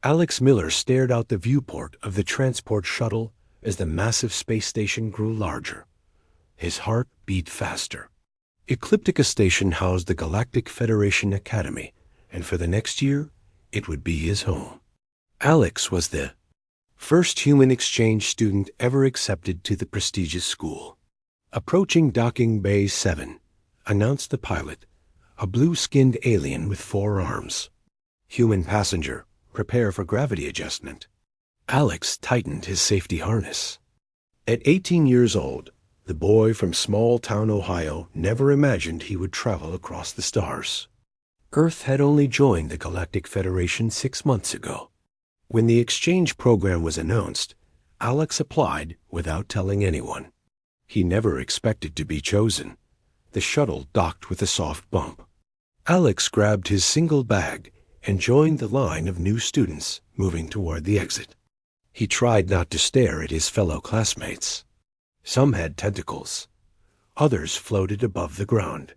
Alex Miller stared out the viewport of the transport shuttle as the massive space station grew larger. His heart beat faster. Ecliptica Station housed the Galactic Federation Academy, and for the next year, it would be his home. Alex was the first human exchange student ever accepted to the prestigious school. Approaching Docking Bay 7, announced the pilot, a blue-skinned alien with 4 arms. Human passenger, prepare for gravity adjustment. Alex tightened his safety harness. At 18 years old, the boy from small-town Ohio never imagined he would travel across the stars. Earth had only joined the Galactic Federation 6 months ago. When the exchange program was announced, Alex applied without telling anyone. He never expected to be chosen. The shuttle docked with a soft bump. Alex grabbed his single bag and joined the line of new students moving toward the exit. He tried not to stare at his fellow classmates. Some had tentacles. Others floated above the ground.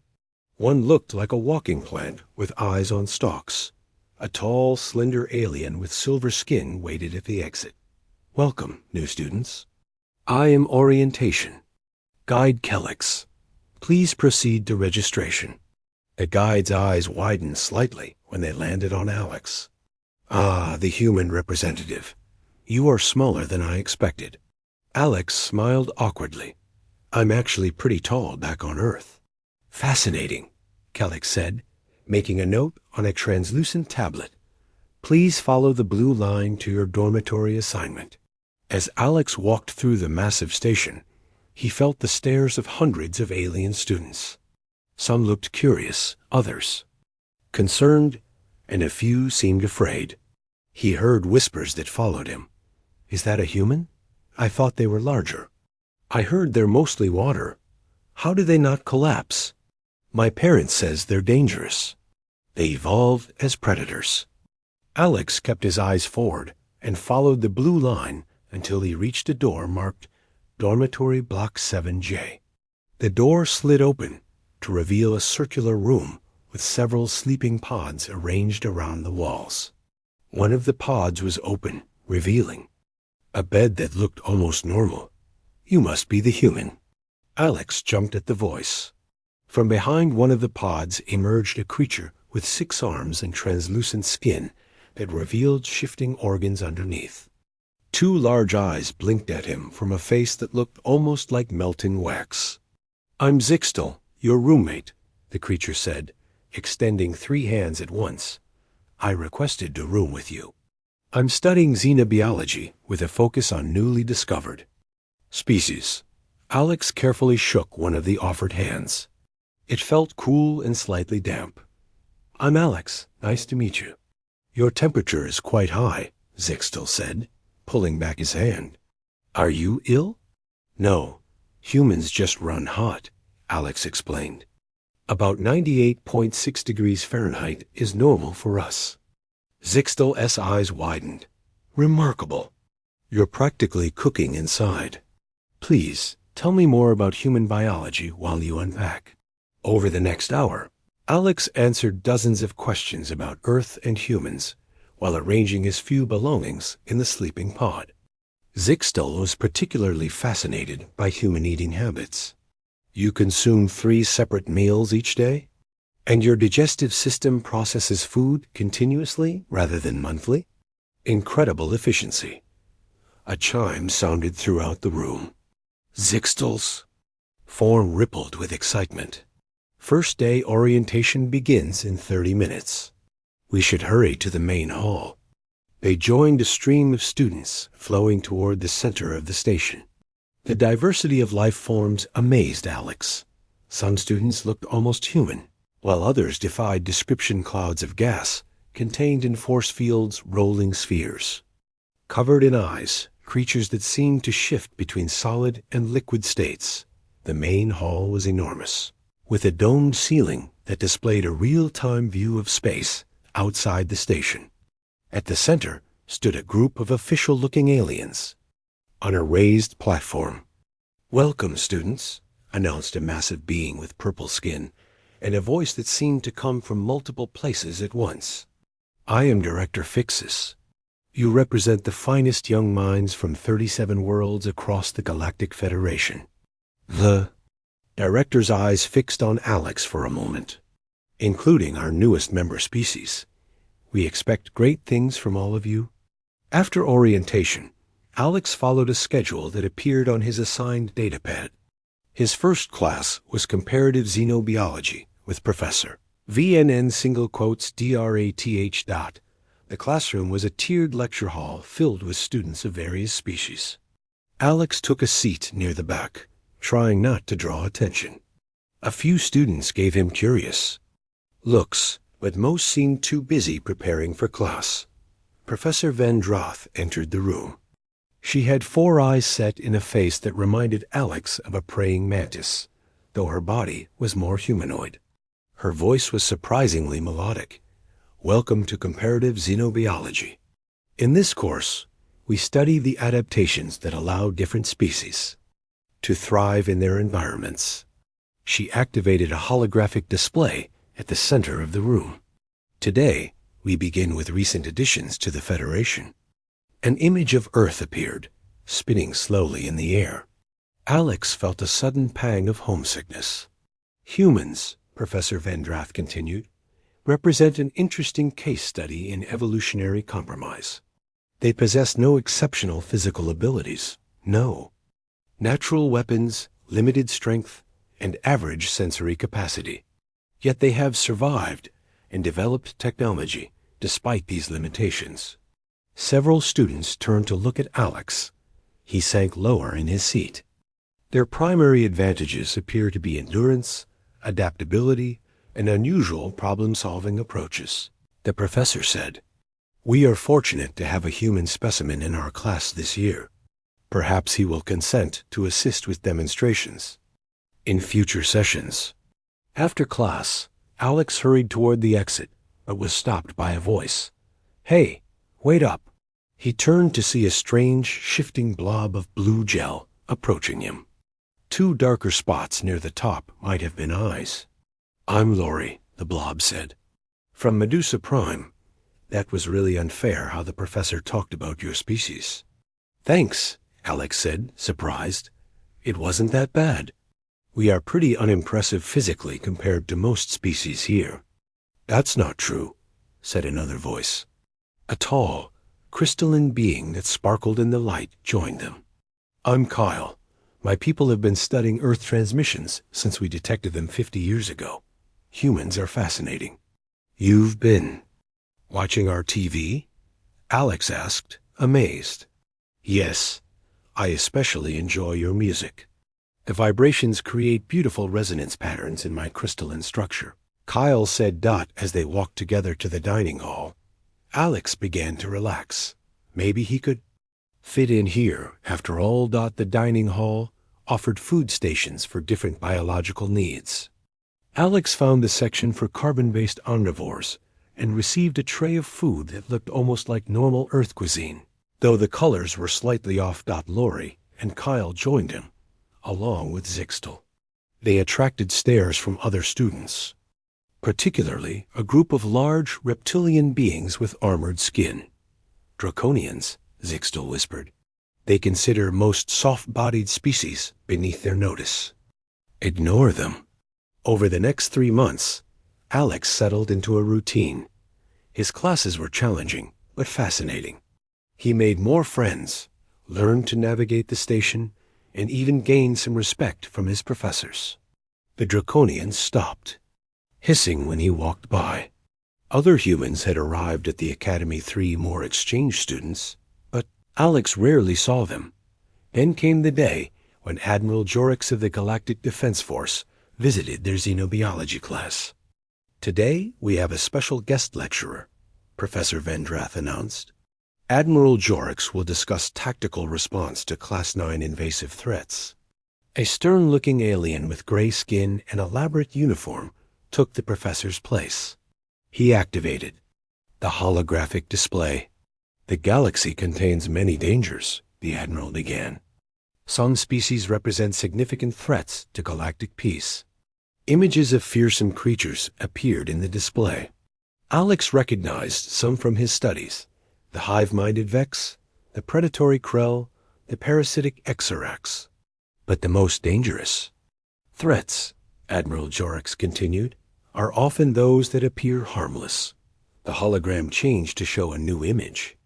One looked like a walking plant with eyes on stalks. A tall, slender alien with silver skin waited at the exit. Welcome, new students. I am Orientation. Guide Kellex. Please proceed to registration. The guide's eyes widened slightly when they landed on Alex. Ah, the human representative. You are smaller than I expected. Alex smiled awkwardly. I'm actually pretty tall back on Earth. Fascinating, Kellex said, making a note on a translucent tablet. Please follow the blue line to your dormitory assignment. As Alex walked through the massive station, he felt the stares of hundreds of alien students. Some looked curious, others concerned, and a few seemed afraid. He heard whispers that followed him. Is that a human? I thought they were larger. I heard they're mostly water. How do they not collapse? My parents says they're dangerous. They evolve as predators. Alex kept his eyes forward and followed the blue line until he reached a door marked Dormitory Block 7J. The door slid open to reveal a circular room with several sleeping pods arranged around the walls. One of the pods was open, revealing a bed that looked almost normal. You must be the human. Alex jumped at the voice. From behind one of the pods emerged a creature with 6 arms and translucent skin that revealed shifting organs underneath. 2 large eyes blinked at him from a face that looked almost like melting wax. I'm Zixtel, your roommate, the creature said, extending 3 hands at once. I requested to room with you. I'm studying xenobiology with a focus on newly discovered species. Alex carefully shook one of the offered hands. It felt cool and slightly damp. I'm Alex. Nice to meet you. Your temperature is quite high, Zixtel said, pulling back his hand. Are you ill? No. Humans just run hot, Alex explained. About 98.6 degrees Fahrenheit is normal for us. Zixtel's eyes widened. Remarkable. You're practically cooking inside. Please, tell me more about human biology while you unpack. Over the next hour, Alex answered dozens of questions about Earth and humans while arranging his few belongings in the sleeping pod. Zixtel was particularly fascinated by human eating habits. You consume 3 separate meals each day? And your digestive system processes food continuously rather than monthly? Incredible efficiency. A chime sounded throughout the room. Zixtel's form rippled with excitement. First day orientation begins in 30 minutes. We should hurry to the main hall. They joined a stream of students flowing toward the center of the station. The diversity of life forms amazed Alex. Some students looked almost human, while others defied description clouds of gas contained in force fields rolling spheres. Covered in eyes, creatures that seemed to shift between solid and liquid states, the main hall was enormous, with a domed ceiling that displayed a real-time view of space outside the station. At the center stood a group of official-looking aliens on a raised platform. Welcome, students, announced a massive being with purple skin and a voice that seemed to come from multiple places at once. I am Director Fixus. You represent the finest young minds from 37 worlds across the Galactic Federation. The director's eyes fixed on Alex for a moment. Including our newest member species. We expect great things from all of you. After orientation, Alex followed a schedule that appeared on his assigned datapad. His first class was Comparative Xenobiology with Professor VNN DRATH. The classroom was a tiered lecture hall filled with students of various species. Alex took a seat near the back, trying not to draw attention. A few students gave him curious looks, but most seemed too busy preparing for class. Professor Vendrath entered the room. She had 4 eyes set in a face that reminded Alex of a praying mantis, though her body was more humanoid. Her voice was surprisingly melodic. Welcome to Comparative Xenobiology. In this course, we study the adaptations that allow different species to thrive in their environments. She activated a holographic display at the center of the room. Today, we begin with recent additions to the Federation. An image of Earth appeared, spinning slowly in the air. Alex felt a sudden pang of homesickness. Humans, Professor Vendrath continued, represent an interesting case study in evolutionary compromise. They possess no exceptional physical abilities, no natural weapons, limited strength, and average sensory capacity. Yet they have survived and developed technology despite these limitations. Several students turned to look at Alex. He sank lower in his seat. Their primary advantages appear to be endurance, adaptability, and unusual problem-solving approaches. The professor said, "We are fortunate to have a human specimen in our class this year. Perhaps he will consent to assist with demonstrations in future sessions." After class, Alex hurried toward the exit, but was stopped by a voice. "Hey, wait up." He turned to see a strange, shifting blob of blue gel approaching him. 2 darker spots near the top might have been eyes. "I'm Lori," the blob said. "From Medusa Prime. That was really unfair how the professor talked about your species." "Thanks," Alex said, surprised. "It wasn't that bad. We are pretty unimpressive physically compared to most species here." "That's not true," said another voice. A tall, crystalline being that sparkled in the light joined them. "I'm Kyle. My people have been studying Earth transmissions since we detected them 50 years ago. Humans are fascinating." "You've been watching our TV?" Alex asked, amazed. "Yes. I especially enjoy your music. The vibrations create beautiful resonance patterns in my crystalline structure," Kyle said as they walked together to the dining hall. Alex began to relax. Maybe he could fit in here. After all, the dining hall offered food stations for different biological needs. Alex found the section for carbon-based omnivores and received a tray of food that looked almost like normal Earth cuisine, though the colors were slightly off. Lori and Kyle joined him, along with Zixtel. They attracted stares from other students, particularly a group of large reptilian beings with armored skin. "Draconians," Zixtel whispered. "They consider most soft-bodied species beneath their notice. Ignore them." Over the next 3 months, Alex settled into a routine. His classes were challenging, but fascinating. He made more friends, learned to navigate the station, and even gained some respect from his professors. The Draconians stopped, hissing when he walked by. Other humans had arrived at the Academy 3 more exchange students, but Alex rarely saw them. Then came the day when Admiral Jorix of the Galactic Defense Force visited their xenobiology class. "Today we have a special guest lecturer," Professor Vendrath announced. "Admiral Jorix will discuss tactical response to Class 9 invasive threats." A stern-looking alien with gray skin and elaborate uniform took the professor's place. He activated the holographic display. "The galaxy contains many dangers," the Admiral began. "Some species represent significant threats to galactic peace." Images of fearsome creatures appeared in the display. Alex recognized some from his studies. the hive-minded Vex, the predatory Krell, the parasitic Exarax. But the most dangerous threats, Admiral Jorix continued, are often those that appear harmless. The hologram changed to show a new image.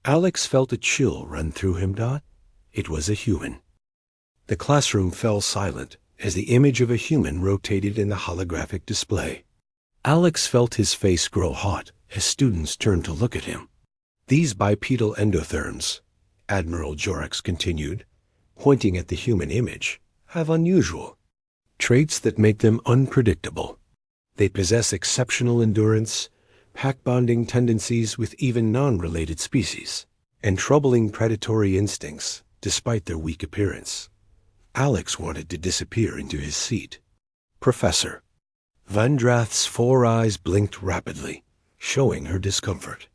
Alex felt a chill run through him. It was a human. The classroom fell silent as the image of a human rotated in the holographic display. Alex felt his face grow hot as students turned to look at him. These bipedal endotherms, Admiral Jorix continued, pointing at the human image, have unusual traits that make them unpredictable. They possess exceptional endurance, pack-bonding tendencies with even non-related species, and troubling predatory instincts despite their weak appearance. Alex wanted to disappear into his seat. Professor. Vandrath's 4 eyes blinked rapidly, showing her discomfort.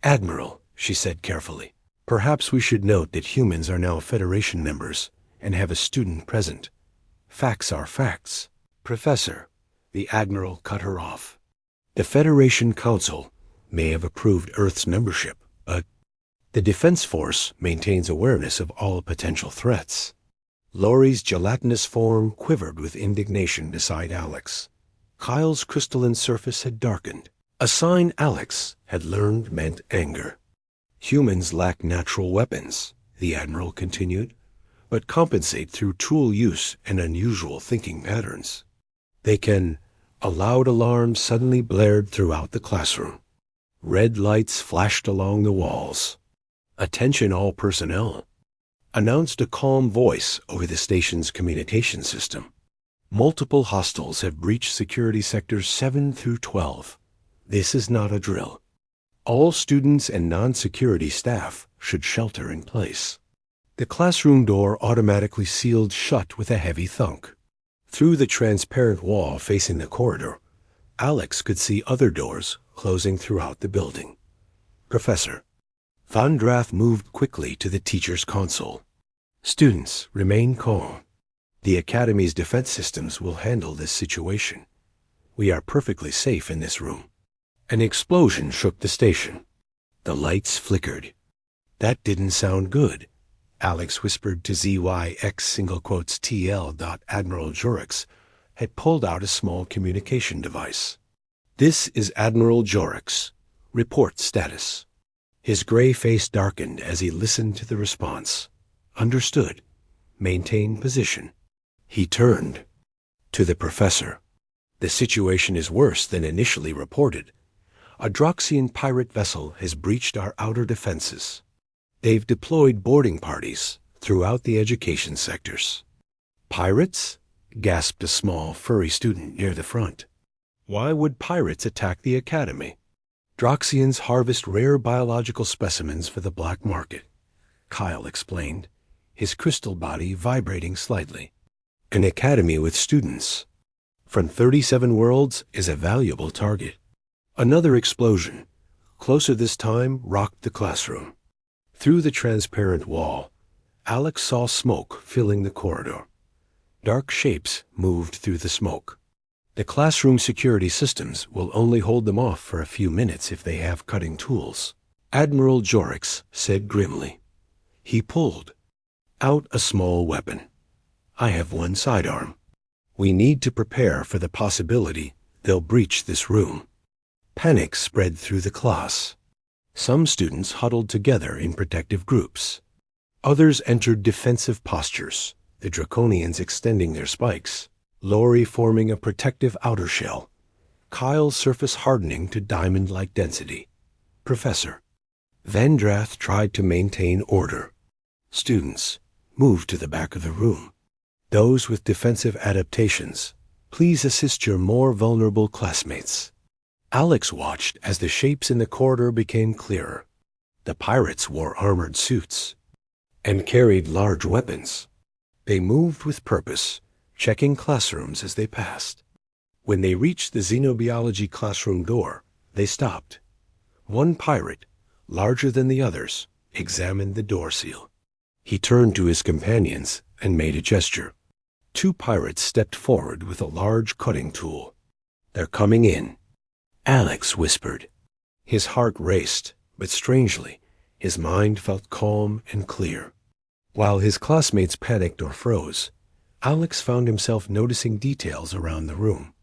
Admiral, she said carefully, perhaps we should note that humans are now Federation members and have a student present. Facts are facts. Professor, the Admiral cut her off. The Federation Council may have approved Earth's membership, but the Defense Force maintains awareness of all potential threats. Laurie's gelatinous form quivered with indignation beside Alex. Kyle's crystalline surface had darkened, a sign Alex had learned meant anger. Humans lack natural weapons, the Admiral continued, but compensate through tool use and unusual thinking patterns. They can. A loud alarm suddenly blared throughout the classroom. Red lights flashed along the walls. Attention all personnel, announced a calm voice over the station's communication system. Multiple hostiles have breached security sectors 7 through 12. This is not a drill. All students and non-security staff should shelter in place. The classroom door automatically sealed shut with a heavy thunk. Through the transparent wall facing the corridor, Alex could see other doors closing throughout the building. Professor. Vandrath moved quickly to the teacher's console. Students, remain calm. The Academy's defense systems will handle this situation. We are perfectly safe in this room. An explosion shook the station. The lights flickered. That didn't sound good, Alex whispered to ZYX_TL. Admiral Jorix had pulled out a small communication device. This is Admiral Jorix. Report status. His gray face darkened as he listened to the response. Understood. Maintain position. He turned to the professor. The situation is worse than initially reported. A Droxian pirate vessel has breached our outer defenses. They've deployed boarding parties throughout the education sectors. Pirates? Gasped a small, furry student near the front. Why would pirates attack the Academy? Droxians harvest rare biological specimens for the black market, Kyle explained, his crystal body vibrating slightly. An academy with students from 37 worlds is a valuable target. Another explosion, closer this time, rocked the classroom. Through the transparent wall, Alex saw smoke filling the corridor. Dark shapes moved through the smoke. The classroom security systems will only hold them off for a few minutes if they have cutting tools, Admiral Jorix said grimly. He pulled out a small weapon. I have one sidearm. We need to prepare for the possibility they'll breach this room. Panic spread through the class. Some students huddled together in protective groups. Others entered defensive postures, the Draconians extending their spikes, Laurie forming a protective outer shell, Kyle's surface hardening to diamond-like density. Professor. Vandrath tried to maintain order. Students, move to the back of the room. Those with defensive adaptations, please assist your more vulnerable classmates. Alex watched as the shapes in the corridor became clearer. The pirates wore armored suits and carried large weapons. They moved with purpose, checking classrooms as they passed. When they reached the xenobiology classroom door, they stopped. One pirate, larger than the others, examined the door seal. He turned to his companions and made a gesture. 2 pirates stepped forward with a large cutting tool. They're coming in, Alex whispered. His heart raced, but strangely, His mind felt calm and clear. While his classmates panicked or froze, Alex found himself noticing details around the room.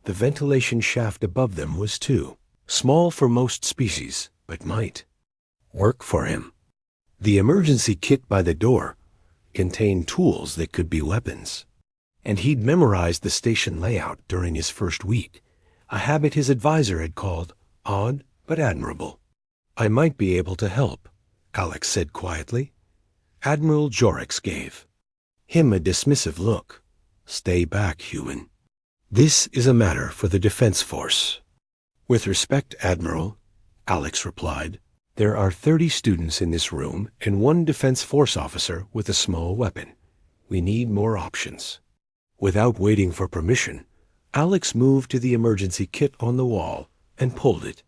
The ventilation shaft above them was too small for most species, but might work for him. The emergency kit by the door contained tools that could be weapons, and he'd memorized the station layout during his first week, a habit his advisor had called odd but admirable. "I might be able to help," Alex said quietly. Admiral Jorix gave him a dismissive look. "Stay back, human. This is a matter for the Defense Force." "With respect, Admiral," Alex replied, "there are 30 students in this room and 1 Defense Force officer with a small weapon. We need more options." Without waiting for permission, Alex moved to the emergency kit on the wall and pulled it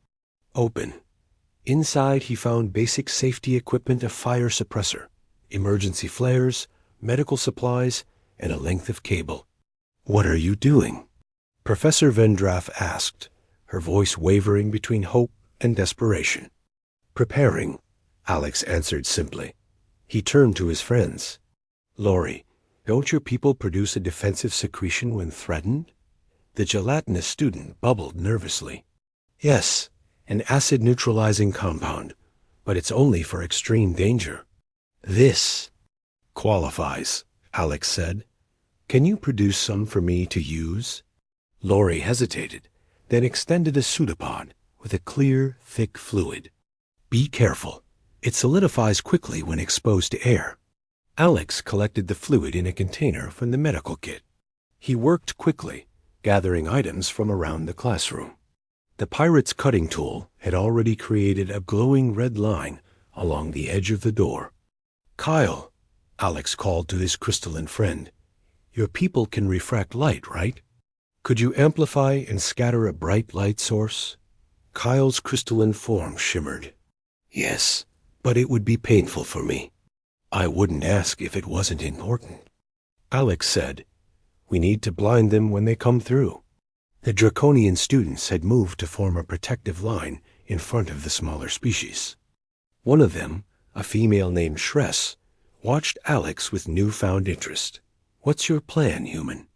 open. Inside he found basic safety equipment, a fire suppressor, emergency flares, medical supplies, and a length of cable. "What are you doing?" Professor Vendraff asked, her voice wavering between hope and desperation. "Preparing," Alex answered simply. He turned to his friends. "Lori, don't your people produce a defensive secretion when threatened?" The gelatinous student bubbled nervously. "Yes, an acid-neutralizing compound, but it's only for extreme danger." "This qualifies," Alex said. "Can you produce some for me to use?" Lori hesitated, then extended a pseudopod with a clear, thick fluid. "Be careful. It solidifies quickly when exposed to air." Alex collected the fluid in a container from the medical kit. He worked quickly, gathering items from around the classroom. The pirate's cutting tool had already created a glowing red line along the edge of the door. "Kyle," Alex called to his crystalline friend, "your people can refract light, right? Could you amplify and scatter a bright light source?" Kyle's crystalline form shimmered. "Yes, but it would be painful for me." "I wouldn't ask if it wasn't important," Alex said. "We need to blind them when they come through." The draconian students had moved to form a protective line in front of the smaller species. One of them, a female named Shress, watched Alex with newfound interest. "What's your plan, human?"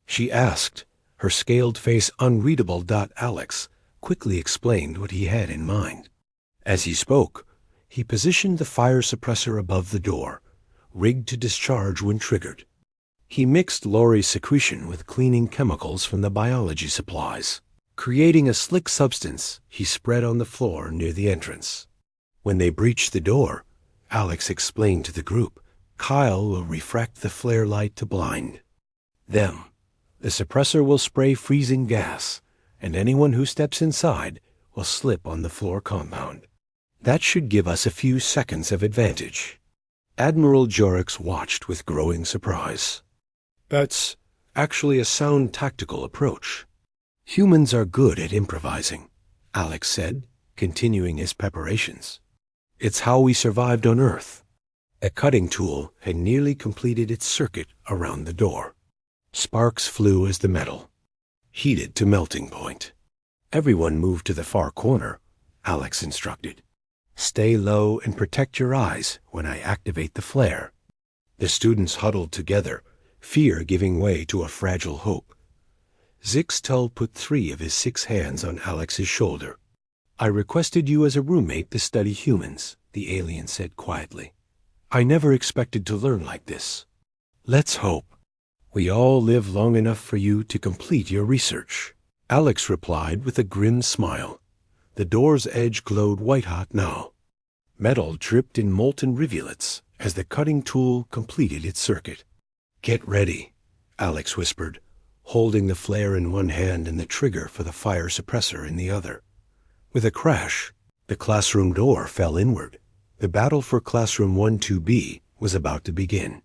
she asked, her scaled face unreadable. Alex quickly explained what he had in mind. As he spoke, he positioned the fire suppressor above the door, rigged to discharge when triggered. He mixed Lori's secretion with cleaning chemicals from the biology supplies, creating a slick substance he spread on the floor near the entrance. When they breached the door, Alex explained to the group, "Kyle will refract the flare light to blind them. The suppressor will spray freezing gas, and anyone who steps inside will slip on the floor compound. That should give us a few seconds of advantage." Admiral Jorix watched with growing surprise. "That's actually a sound tactical approach. Humans are good at improvising," Alex said, continuing his preparations. "It's how we survived on Earth." A cutting tool had nearly completed its circuit around the door. Sparks flew as the metal heated to melting point. "Everyone move to the far corner," Alex instructed. "Stay low and protect your eyes when I activate the flare." The students huddled together, fear giving way to a fragile hope. Zixtel put 3 of his 6 hands on Alex's shoulder. "I requested you as a roommate to study humans," the alien said quietly. "I never expected to learn like this. Let's hope we all live long enough for you to complete your research." Alex replied with a grim smile. The door's edge glowed white-hot now. Metal dripped in molten rivulets as the cutting tool completed its circuit. "Get ready," Alex whispered, holding the flare in one hand and the trigger for the fire suppressor in the other. With a crash, the classroom door fell inward. The battle for Classroom 12B was about to begin.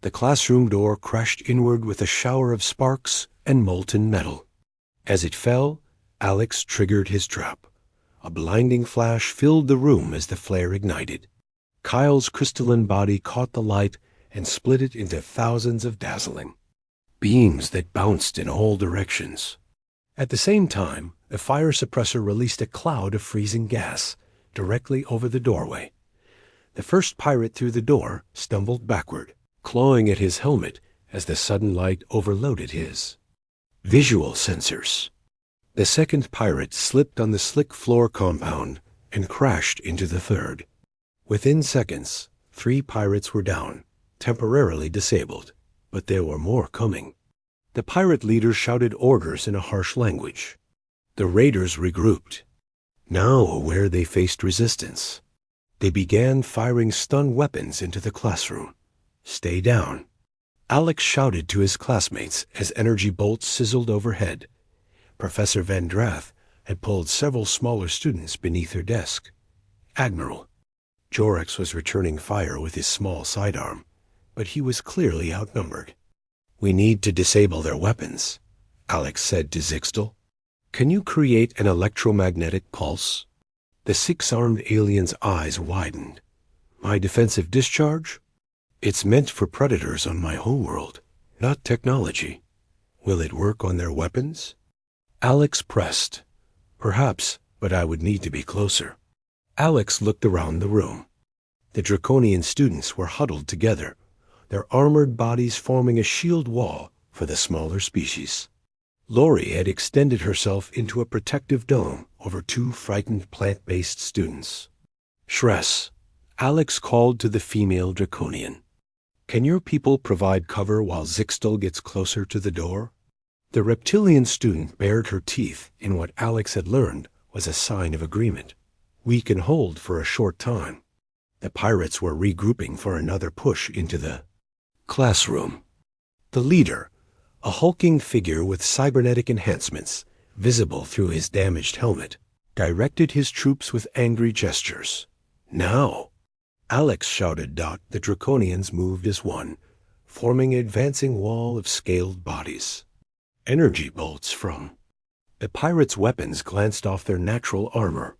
The classroom door crashed inward with a shower of sparks and molten metal. As it fell, Alex triggered his trap. A blinding flash filled the room as the flare ignited. Kyle's crystalline body caught the light and split it into thousands of dazzling beams that bounced in all directions. At the same time, the fire suppressor released a cloud of freezing gas, directly over the doorway. The first pirate through the door stumbled backward, clawing at his helmet as the sudden light overloaded his visual sensors. The second pirate slipped on the slick floor compound and crashed into the third. Within seconds, 3 pirates were down, temporarily disabled, but there were more coming. The pirate leader shouted orders in a harsh language. The raiders regrouped. Now aware they faced resistance, they began firing stun weapons into the classroom. Stay down. Alex shouted to his classmates as energy bolts sizzled overhead. Professor Van Drath had pulled several smaller students beneath her desk. Admiral. Jorix was returning fire with his small sidearm, but he was clearly outnumbered. We need to disable their weapons, Alex said to Zixtel. Can you create an electromagnetic pulse? The 6-armed alien's eyes widened. My defensive discharge? It's meant for predators on my homeworld, not technology. Will it work on their weapons? Alex pressed. Perhaps, but I would need to be closer. Alex looked around the room. The draconian students were huddled together, their armored bodies forming a shield wall for the smaller species. Lori had extended herself into a protective dome over 2 frightened plant-based students. Shress, Alex called to the female draconian. Can your people provide cover while Zixtel gets closer to the door? The reptilian student bared her teeth in what Alex had learned was a sign of agreement. We can hold for a short time. The pirates were regrouping for another push into the classroom. The leader, a hulking figure with cybernetic enhancements, visible through his damaged helmet, directed his troops with angry gestures. Now! Alex shouted. The draconians moved as one, forming an advancing wall of scaled bodies. Energy bolts from the pirates' weapons glanced off their natural armor.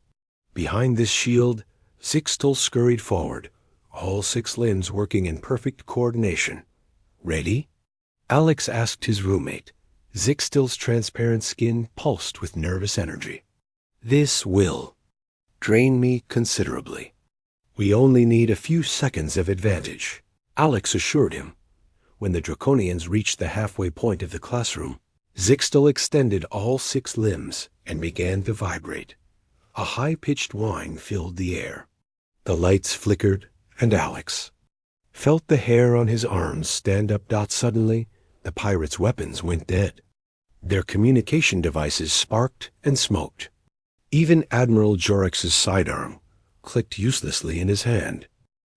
Behind this shield, Zixtel scurried forward, all 6 limbs working in perfect coordination. Ready? Alex asked his roommate. Zixtel's transparent skin pulsed with nervous energy. This will drain me considerably. We only need a few seconds of advantage, Alex assured him. When the draconians reached the halfway point of the classroom, Zixtel extended all 6 limbs and began to vibrate. A high-pitched whine filled the air. The lights flickered, and Alex felt the hair on his arms stand up. Suddenly, the pirates' weapons went dead. Their communication devices sparked and smoked. Even Admiral Jorix's sidearm clicked uselessly in his hand.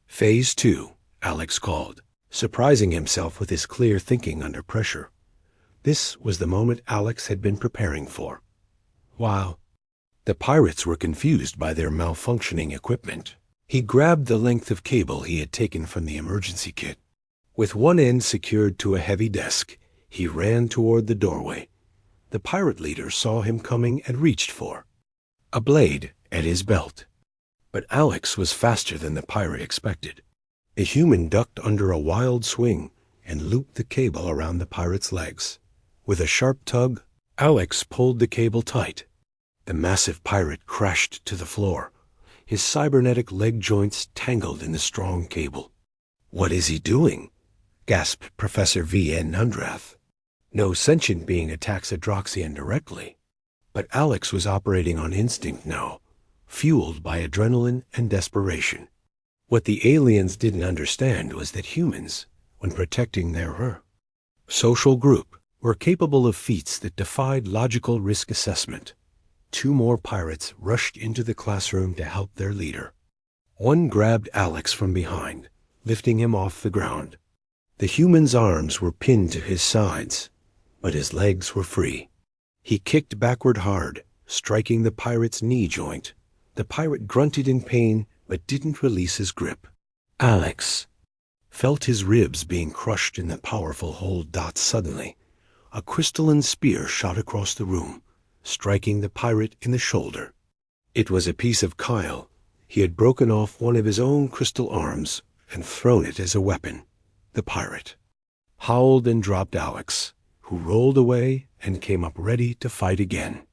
Phase 2, Alex called, surprising himself with his clear thinking under pressure. This was the moment Alex had been preparing for. Wow. The pirates were confused by their malfunctioning equipment. He grabbed the length of cable he had taken from the emergency kit. With one end secured to a heavy desk, he ran toward the doorway. The pirate leader saw him coming and reached for a blade at his belt. But Alex was faster than the pirate expected. A human ducked under a wild swing and looped the cable around the pirate's legs. With a sharp tug, Alex pulled the cable tight. The massive pirate crashed to the floor, his cybernetic leg joints tangled in the strong cable. What is he doing? Gasped Professor V.N. Nundrath. No sentient being attacks a Droxian directly. But Alex was operating on instinct now, fueled by adrenaline and desperation. What the aliens didn't understand was that humans, when protecting their social group, were capable of feats that defied logical risk assessment. 2 more pirates rushed into the classroom to help their leader. One grabbed Alex from behind, lifting him off the ground. The human's arms were pinned to his sides, but his legs were free. He kicked backward hard, striking the pirate's knee joint. The pirate grunted in pain, but didn't release his grip. Alex felt his ribs being crushed in the powerful hold. Suddenly, a crystalline spear shot across the room, striking the pirate in the shoulder. It was a piece of chyle. He had broken off one of his own crystal arms and thrown it as a weapon. The pirate howled and dropped Alex, who rolled away and came up ready to fight again.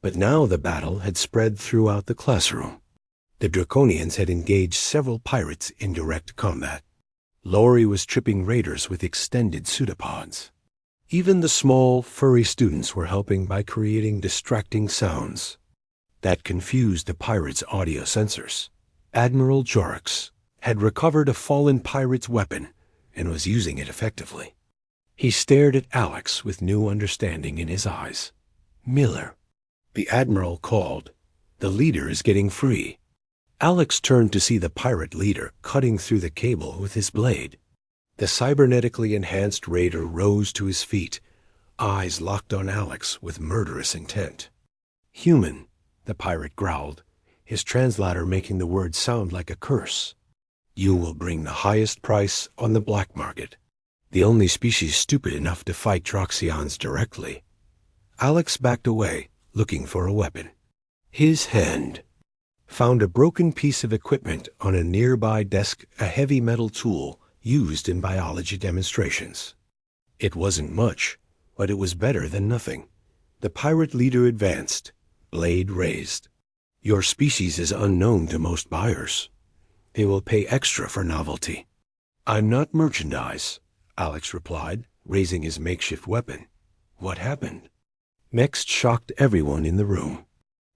But now the battle had spread throughout the classroom. The Draconians had engaged several pirates in direct combat. Lori was tripping raiders with extended pseudopods. Even the small, furry students were helping by creating distracting sounds that confused the pirates' audio sensors. Admiral Jorix had recovered a fallen pirate's weapon and was using it effectively. He stared at Alex with new understanding in his eyes. "Miller," the Admiral called. "The leader is getting free." Alex turned to see the pirate leader cutting through the cable with his blade. The cybernetically enhanced raider rose to his feet, eyes locked on Alex with murderous intent. "Human," the pirate growled, his translator making the word sound like a curse. "You will bring the highest price on the black market. The only species stupid enough to fight Droxions directly." Alex backed away, looking for a weapon. His hand found a broken piece of equipment on a nearby desk, a heavy metal tool used in biology demonstrations. It wasn't much, but it was better than nothing. The pirate leader advanced, blade raised. "Your species is unknown to most buyers. They will pay extra for novelty." "I'm not merchandise," Alex replied, raising his makeshift weapon. "What happened?" Next shocked everyone in the room.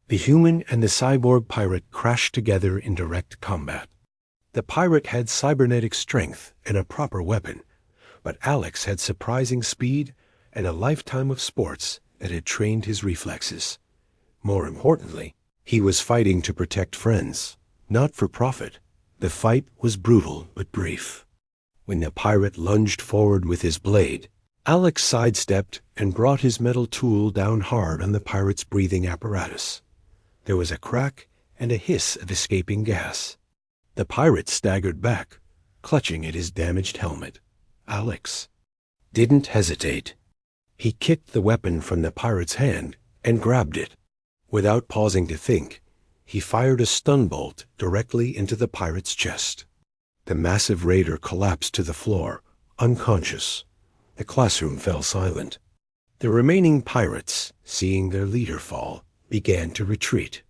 The human and the cyborg pirate crashed together in direct combat. The pirate had cybernetic strength and a proper weapon, but Alex had surprising speed and a lifetime of sports that had trained his reflexes. More importantly, he was fighting to protect friends, not for profit. The fight was brutal but brief. When the pirate lunged forward with his blade, Alex sidestepped and brought his metal tool down hard on the pirate's breathing apparatus. There was a crack and a hiss of escaping gas. The pirate staggered back, clutching at his damaged helmet. Alex didn't hesitate. He kicked the weapon from the pirate's hand and grabbed it. Without pausing to think, he fired a stun bolt directly into the pirate's chest. The massive raider collapsed to the floor, unconscious. The classroom fell silent. The remaining pirates, seeing their leader fall, began to retreat.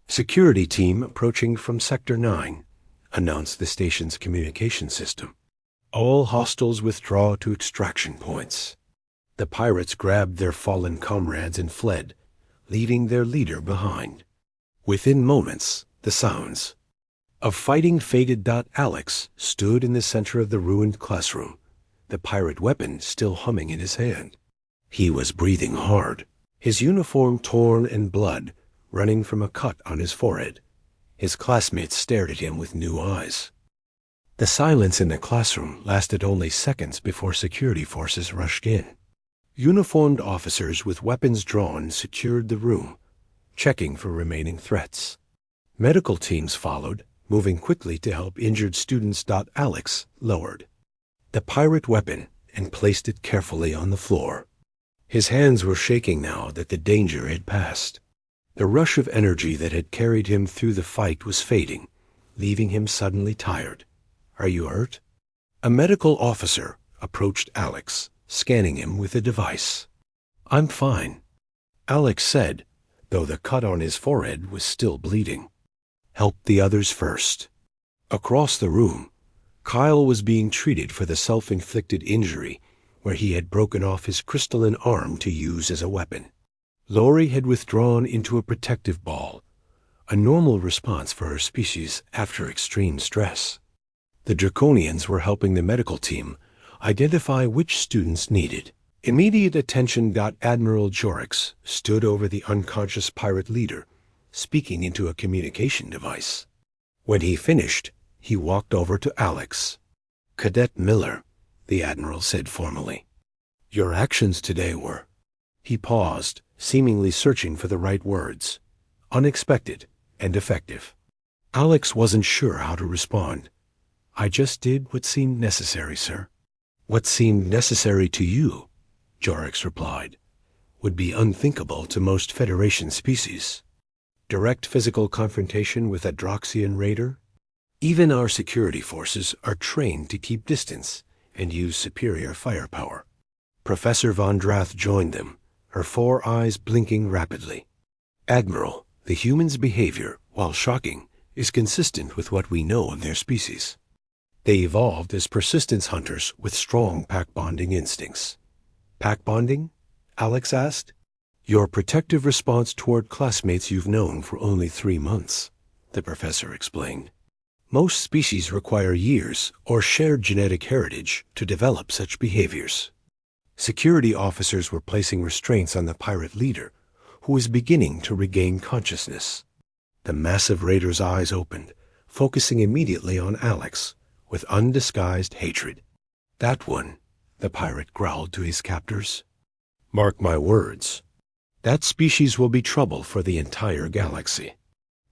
"Security team approaching from Sector 9, announced the station's communication system. "All hostiles withdraw to extraction points." The pirates grabbed their fallen comrades and fled, leaving their leader behind. Within moments, the sounds of fighting faded. Alex stood in the center of the ruined classroom, the pirate weapon still humming in his hand. He was breathing hard, his uniform torn and blood running from a cut on his forehead. His classmates stared at him with new eyes. The silence in the classroom lasted only seconds before security forces rushed in. Uniformed officers with weapons drawn secured the room, checking for remaining threats. Medical teams followed, moving quickly to help injured students. Alex lowered the pirate weapon and placed it carefully on the floor. His hands were shaking now that the danger had passed. The rush of energy that had carried him through the fight was fading, leaving him suddenly tired. "Are you hurt?" A medical officer approached Alex, scanning him with a device. "I'm fine," Alex said, though the cut on his forehead was still bleeding. "Help the others first." Across the room, Kyle was being treated for the self-inflicted injury where he had broken off his crystalline arm to use as a weapon. Lori had withdrawn into a protective ball, a normal response for her species after extreme stress. The Draconians were helping the medical team identify which students needed immediate attention. Admiral Jorix stood over the unconscious pirate leader, speaking into a communication device. When he finished, he walked over to Alex. "Cadet Miller," the Admiral said formally. "Your actions today were—" He paused, seemingly searching for the right words. "Unexpected and effective." Alex wasn't sure how to respond. "I just did what seemed necessary, sir." "What seemed necessary to you," Jorix replied, "would be unthinkable to most Federation species. Direct physical confrontation with a Droxian raider? Even our security forces are trained to keep distance and use superior firepower." Professor Von Drath joined them, her 4 eyes blinking rapidly. "Admiral, the human's behavior, while shocking, is consistent with what we know of their species. They evolved as persistence hunters with strong pack-bonding instincts. Pack bonding? Alex asked. Your protective response toward classmates you've known for only 3 months, the professor explained. Most species require years or shared genetic heritage to develop such behaviors. Security officers were placing restraints on the pirate leader, who was beginning to regain consciousness. The massive raider's eyes opened, focusing immediately on Alex, with undisguised hatred. That one, the pirate growled to his captors. Mark my words. That species will be trouble for the entire galaxy.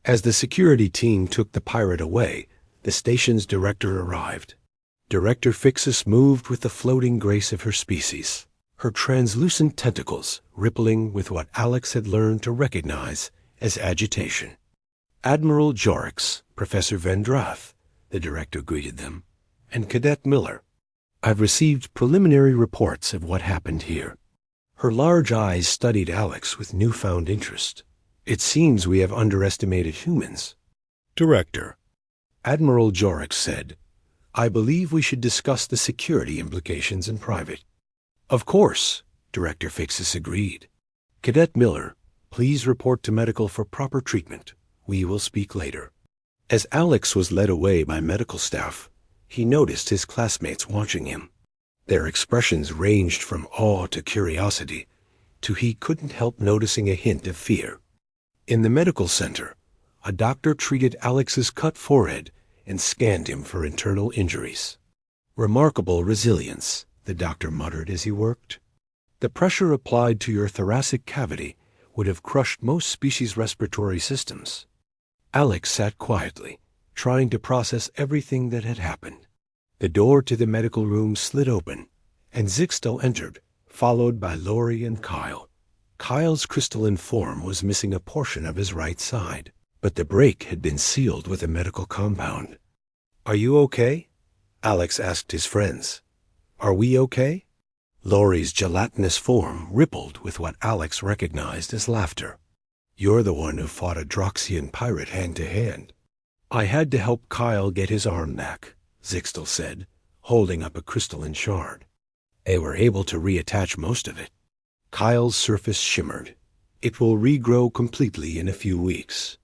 As the security team took the pirate away, the station's director arrived. Director Fixus moved with the floating grace of her species, her translucent tentacles rippling with what Alex had learned to recognize as agitation. Admiral Jorix, Professor Vendrath, the director greeted them, and Cadet Miller. I've received preliminary reports of what happened here. Her large eyes studied Alex with newfound interest. It seems we have underestimated humans. Director, Admiral Jorix said, I believe we should discuss the security implications in private. Of course, Director Fixus agreed. Cadet Miller, please report to medical for proper treatment. We will speak later. As Alex was led away by medical staff, he noticed his classmates watching him. Their expressions ranged from awe to curiosity, to he couldn't help noticing a hint of fear. In the medical center, a doctor treated Alex's cut forehead and scanned him for internal injuries. Remarkable resilience, the doctor muttered as he worked. The pressure applied to your thoracic cavity would have crushed most species' respiratory systems. Alex sat quietly, trying to process everything that had happened. The door to the medical room slid open, and Zixtel entered, followed by Lori and Kyle. Kyle's crystalline form was missing a portion of his right side, but the break had been sealed with a medical compound. Are you okay? Alex asked his friends. Are we okay? Lori's gelatinous form rippled with what Alex recognized as laughter. You're the one who fought a Droxian pirate hand-to-hand. I had to help Kyle get his arm back, Zixtel said, holding up a crystalline shard. They were able to reattach most of it. Kyle's surface shimmered. It will regrow completely in a few weeks.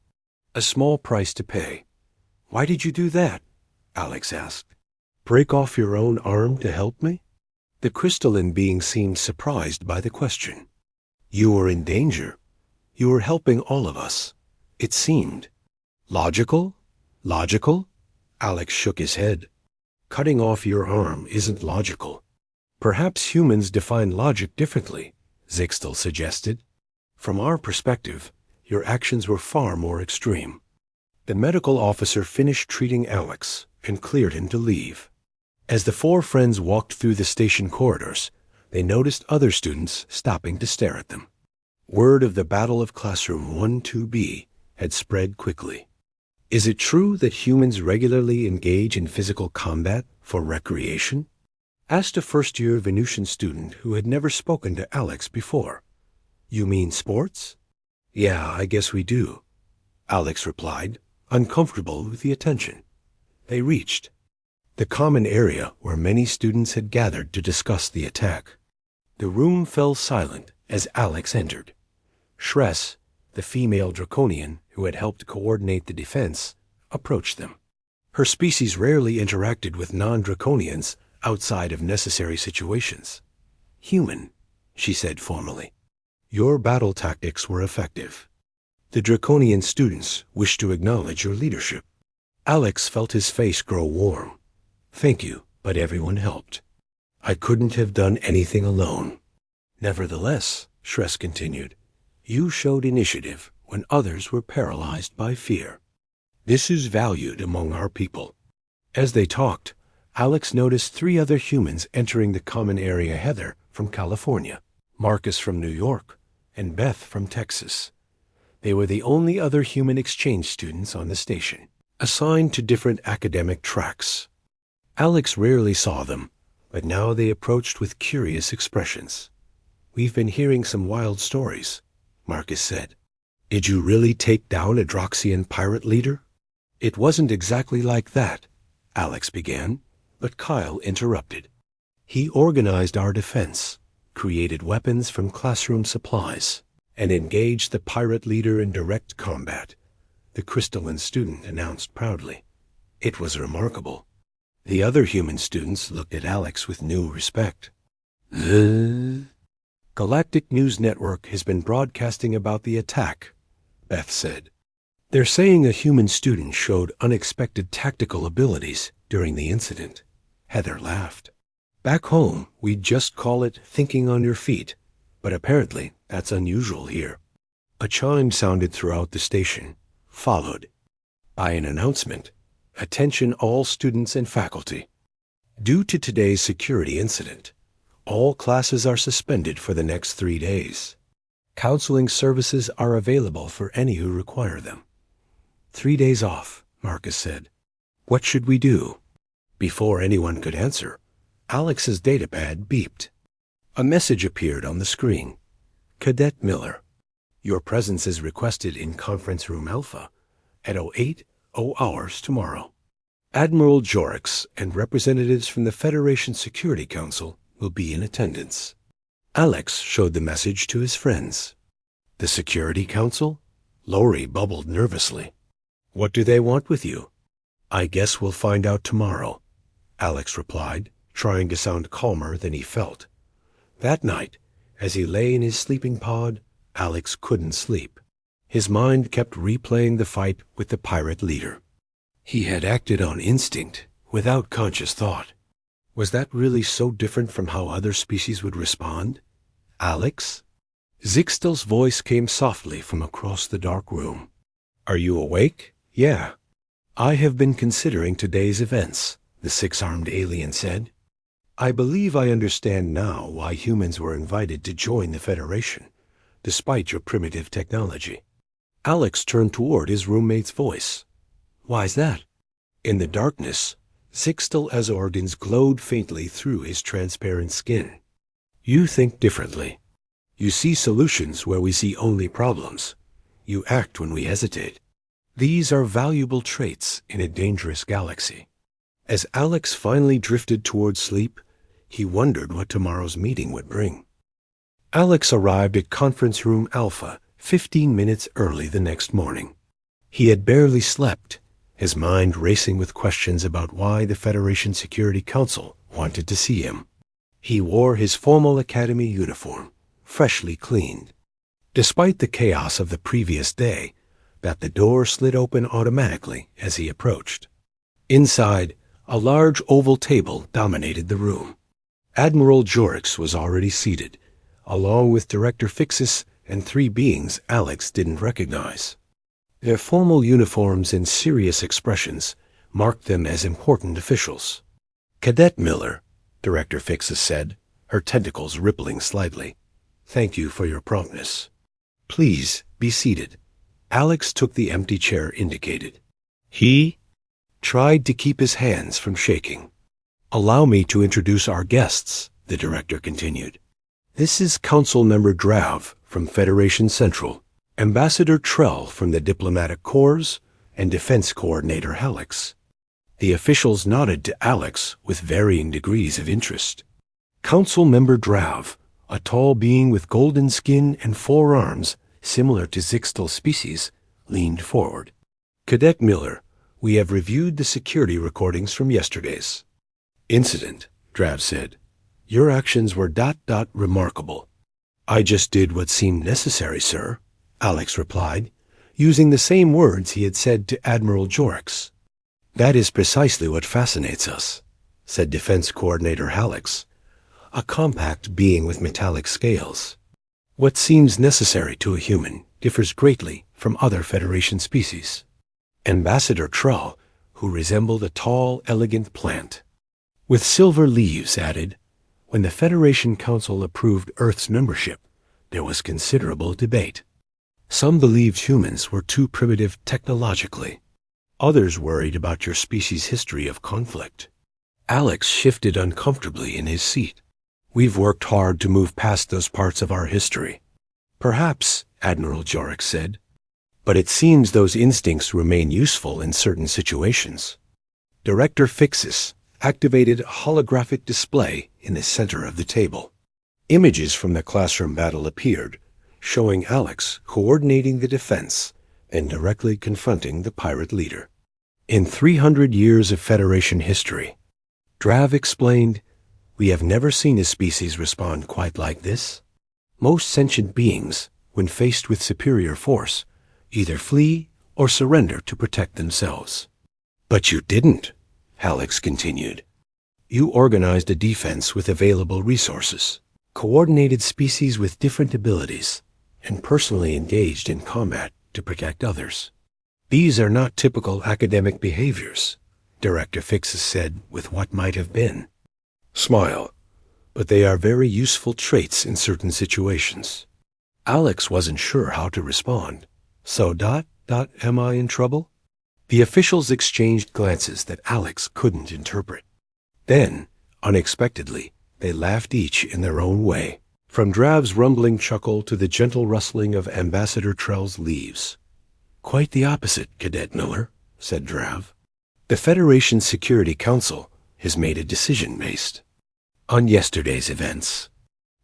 A small price to pay. Why did you do that? Alex asked. Break off your own arm to help me? The crystalline being seemed surprised by the question. You were in danger. You were helping all of us. It seemed. Logical? Logical? Alex shook his head. Cutting off your arm isn't logical. Perhaps humans define logic differently, Zixtel suggested. From our perspective, your actions were far more extreme. The medical officer finished treating Alex and cleared him to leave. As the 4 friends walked through the station corridors, they noticed other students stopping to stare at them. Word of the Battle of Classroom 1-2B had spread quickly. Is it true that humans regularly engage in physical combat for recreation? Asked a first-year Venusian student who had never spoken to Alex before. You mean sports? Yeah, I guess we do, Alex replied, uncomfortable with the attention. They reached the common area where many students had gathered to discuss the attack. The room fell silent as Alex entered. Shress, the female draconian who had helped coordinate the defense, approached them. Her species rarely interacted with non-draconians outside of necessary situations. Human, she said formally. Your battle tactics were effective. The draconian students wish to acknowledge your leadership. Alex felt his face grow warm. Thank you, but everyone helped. I couldn't have done anything alone. Nevertheless, Shress continued, you showed initiative when others were paralyzed by fear. This is valued among our people. As they talked, Alex noticed 3 other humans entering the common area: Heather from California, Marcus from New York, and Beth from Texas. They were the only other human exchange students on the station, assigned to different academic tracks. Alex rarely saw them, but now they approached with curious expressions. We've been hearing some wild stories, Marcus said. Did you really take down a Droxian pirate leader? It wasn't exactly like that, Alex began, but Kyle interrupted. He organized our defense, created weapons from classroom supplies, and engaged the pirate leader in direct combat, the crystalline student announced proudly. It was remarkable. The other human students looked at Alex with new respect. The Galactic News Network has been broadcasting about the attack, Beth said. They're saying a human student showed unexpected tactical abilities during the incident. Heather laughed. Back home, we'd just call it thinking on your feet, but apparently that's unusual here. A chime sounded throughout the station, followed by an announcement. Attention all students and faculty. Due to today's security incident, all classes are suspended for the next 3 days. Counseling services are available for any who require them. 3 days off, Marcus said. What should we do? Before anyone could answer, Alex's datapad beeped. A message appeared on the screen. Cadet Miller, your presence is requested in Conference Room Alpha at 08:00 hours tomorrow. Admiral Jorix and representatives from the Federation Security Council will be in attendance. Alex showed the message to his friends. The Security Council? Lori bubbled nervously. What do they want with you? I guess we'll find out tomorrow, Alex replied, trying to sound calmer than he felt. That night, as he lay in his sleeping pod, Alex couldn't sleep. His mind kept replaying the fight with the pirate leader. He had acted on instinct, without conscious thought. Was that really so different from how other species would respond? Alex? Zixtel's voice came softly from across the dark room. Are you awake? Yeah. I have been considering today's events, the six-armed alien said. I believe I understand now why humans were invited to join the Federation, despite your primitive technology. Alex turned toward his roommate's voice. Why's that? In the darkness, Zixtel Azorgans glowed faintly through his transparent skin. You think differently. You see solutions where we see only problems. You act when we hesitate. These are valuable traits in a dangerous galaxy. As Alex finally drifted toward sleep, he wondered what tomorrow's meeting would bring. Alex arrived at Conference Room Alpha 15 minutes early the next morning. He had barely slept, his mind racing with questions about why the Federation Security Council wanted to see him. He wore his formal academy uniform, freshly cleaned. Despite the chaos of the previous day, the door slid open automatically as he approached. Inside, a large oval table dominated the room. Admiral Jorix was already seated, along with Director Fixus and 3 beings Alex didn't recognize. Their formal uniforms and serious expressions marked them as important officials. Cadet Miller, Director Fixus said, her tentacles rippling slightly. Thank you for your promptness. Please be seated. Alex took the empty chair indicated. He tried to keep his hands from shaking. Allow me to introduce our guests, the director continued. This is Council Member Drav from Federation Central, Ambassador Trell from the Diplomatic Corps, and Defense Coordinator Hallex. The officials nodded to Alex with varying degrees of interest. Council Member Drav, a tall being with golden skin and 4 arms, similar to Zixtel's species, leaned forward. Cadet Miller, we have reviewed the security recordings from yesterday's incident, Drav said. Your actions were ... remarkable. I just did what seemed necessary, sir, Alex replied, using the same words he had said to Admiral Jorix. That is precisely what fascinates us, said Defense Coordinator Hallex, a compact being with metallic scales. What seems necessary to a human differs greatly from other Federation species. Ambassador Trull, who resembled a tall, elegant plant, with silver leaves, added, when the Federation Council approved Earth's membership, there was considerable debate. Some believed humans were too primitive technologically. Others worried about your species' history of conflict. Alex shifted uncomfortably in his seat. We've worked hard to move past those parts of our history. Perhaps, Admiral Jorix said. But it seems those instincts remain useful in certain situations. Director Fixus activated a holographic display in the center of the table. Images from the classroom battle appeared, showing Alex coordinating the defense and directly confronting the pirate leader. In 300 years of Federation history, Drav explained, we have never seen a species respond quite like this. Most sentient beings, when faced with superior force, either flee or surrender to protect themselves. But you didn't, Alex continued. You organized a defense with available resources, coordinated species with different abilities, and personally engaged in combat to protect others. These are not typical academic behaviors, Director Fixus said with what might have been. Smile, but they are very useful traits in certain situations. Alex wasn't sure how to respond. So, am I in trouble? The officials exchanged glances that Alex couldn't interpret. Then, unexpectedly, they laughed each in their own way, from Drav's rumbling chuckle to the gentle rustling of Ambassador Trell's leaves. Quite the opposite, Cadet Miller, said Drav. The Federation Security Council has made a decision based on yesterday's events.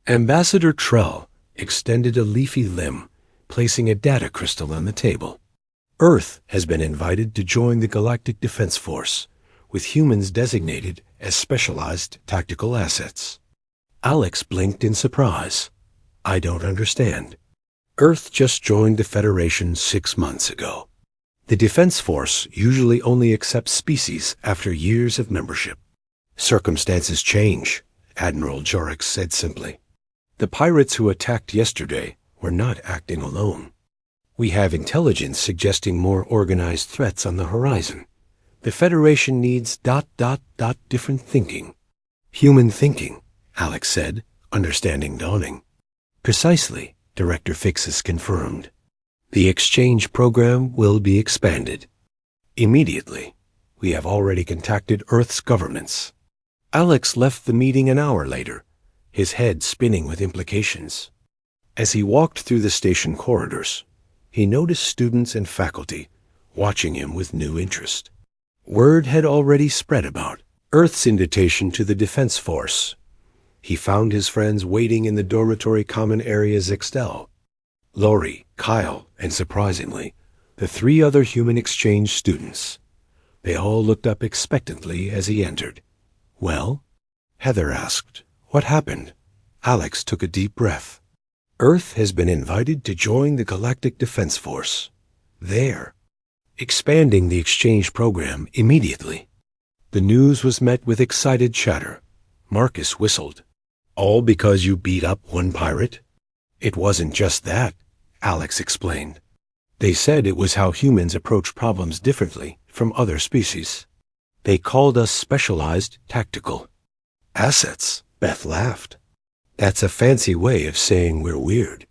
Ambassador Trell extended a leafy limb, placing a data crystal on the table. Earth has been invited to join the Galactic Defense Force, with humans designated as specialized tactical assets. Alex blinked in surprise. I don't understand. Earth just joined the Federation 6 months ago. The Defense Force usually only accepts species after years of membership. Circumstances change, Admiral Jorix said simply. The pirates who attacked yesterday were not acting alone. We have intelligence suggesting more organized threats on the horizon. The Federation needs ... different thinking. Human thinking, Alex said, understanding dawning. Precisely, Director Fixus confirmed. The exchange program will be expanded. Immediately, we have already contacted Earth's governments. Alex left the meeting an hour later, his head spinning with implications. As he walked through the station corridors, he noticed students and faculty watching him with new interest. Word had already spread about Earth's invitation to the Defense Force. He found his friends waiting in the dormitory common areas Extel. Lori, Kyle, and surprisingly, the 3 other human exchange students. They all looked up expectantly as he entered. Well? Heather asked. What happened? Alex took a deep breath. Earth has been invited to join the Galactic Defense Force. There. Expanding the exchange program immediately. The news was met with excited chatter. Marcus whistled. All because you beat up one pirate? It wasn't just that, Alex explained. They said it was how humans approach problems differently from other species. They called us specialized tactical assets. Beth laughed. That's a fancy way of saying we're weird.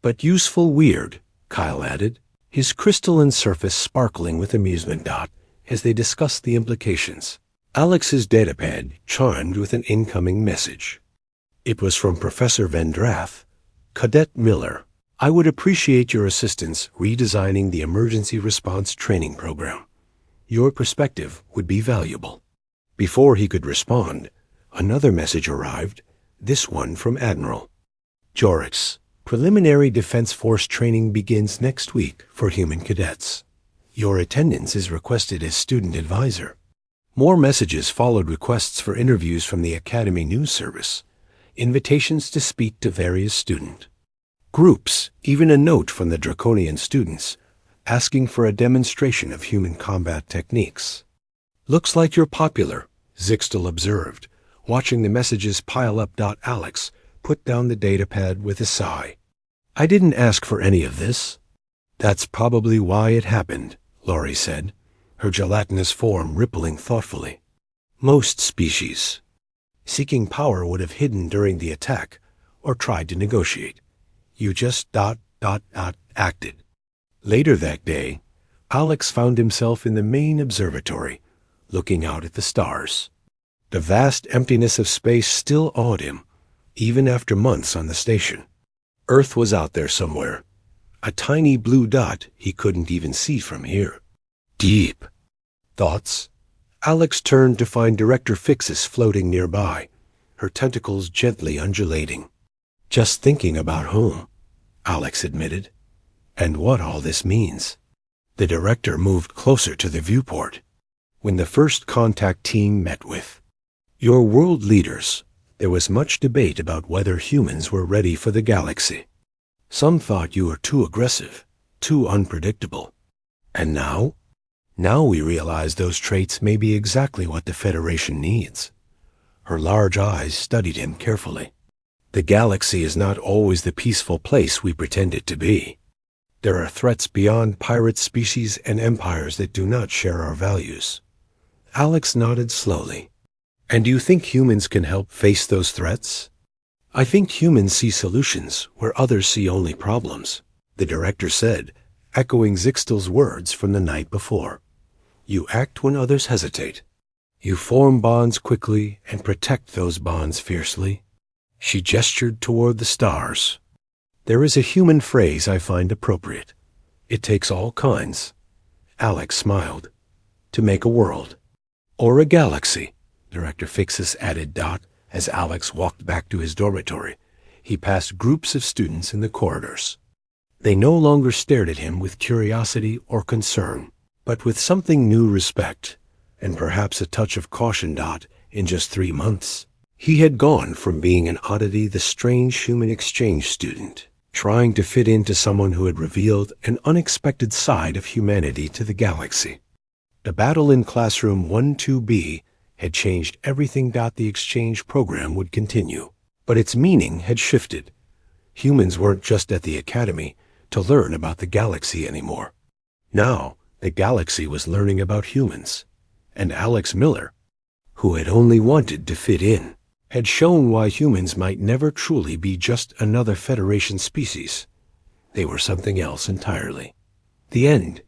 But useful weird, Kyle added, his crystalline surface sparkling with amusement. As they discussed the implications, Alex's datapad chimed with an incoming message. It was from Professor Vendrath. Cadet Miller, I would appreciate your assistance redesigning the emergency response training program. Your perspective would be valuable. Before he could respond, another message arrived, this one from Admiral Jorix. Preliminary Defense Force training begins next week for human cadets. Your attendance is requested as student advisor. More messages followed requests for interviews from the Academy News Service, invitations to speak to various student groups, even a note from the Draconian students asking for a demonstration of human combat techniques. Looks like you're popular, Zixtel observed, watching the messages pile up. Alex put down the datapad with a sigh. I didn't ask for any of this. That's probably why it happened, Lori said, her gelatinous form rippling thoughtfully. Most species seeking power would have hidden during the attack or tried to negotiate. You just acted. Later that day, Alex found himself in the main observatory, looking out at the stars. The vast emptiness of space still awed him, even after months on the station. Earth was out there somewhere, a tiny blue dot he couldn't even see from here. Deep thoughts? Alex turned to find Director Fixus floating nearby, her tentacles gently undulating. Just thinking about home, Alex admitted, and what all this means. The director moved closer to the viewport. When the first contact team met with your world leaders, there was much debate about whether humans were ready for the galaxy. Some thought you were too aggressive, too unpredictable. And now? Now we realize those traits may be exactly what the Federation needs. Her large eyes studied him carefully. The galaxy is not always the peaceful place we pretend it to be. There are threats beyond pirate species and empires that do not share our values. Alex nodded slowly. And do you think humans can help face those threats? I think humans see solutions where others see only problems, the director said, echoing Zixtel's words from the night before. You act when others hesitate. You form bonds quickly and protect those bonds fiercely. She gestured toward the stars. There is a human phrase I find appropriate. It takes all kinds, Alex smiled, to make a world. Or a galaxy, Director Fixus added as Alex walked back to his dormitory. He passed groups of students in the corridors. They no longer stared at him with curiosity or concern, but with something new respect, and perhaps a touch of caution. In just 3 months, he had gone from being an oddity, the strange human exchange student, trying to fit into someone who had revealed an unexpected side of humanity to the galaxy. The battle in classroom 12B had changed everything. The exchange program would continue, but its meaning had shifted. Humans weren't just at the academy to learn about the galaxy anymore. Now, the galaxy was learning about humans, and Alex Miller, who had only wanted to fit in, had shown why humans might never truly be just another Federation species. They were something else entirely. The end.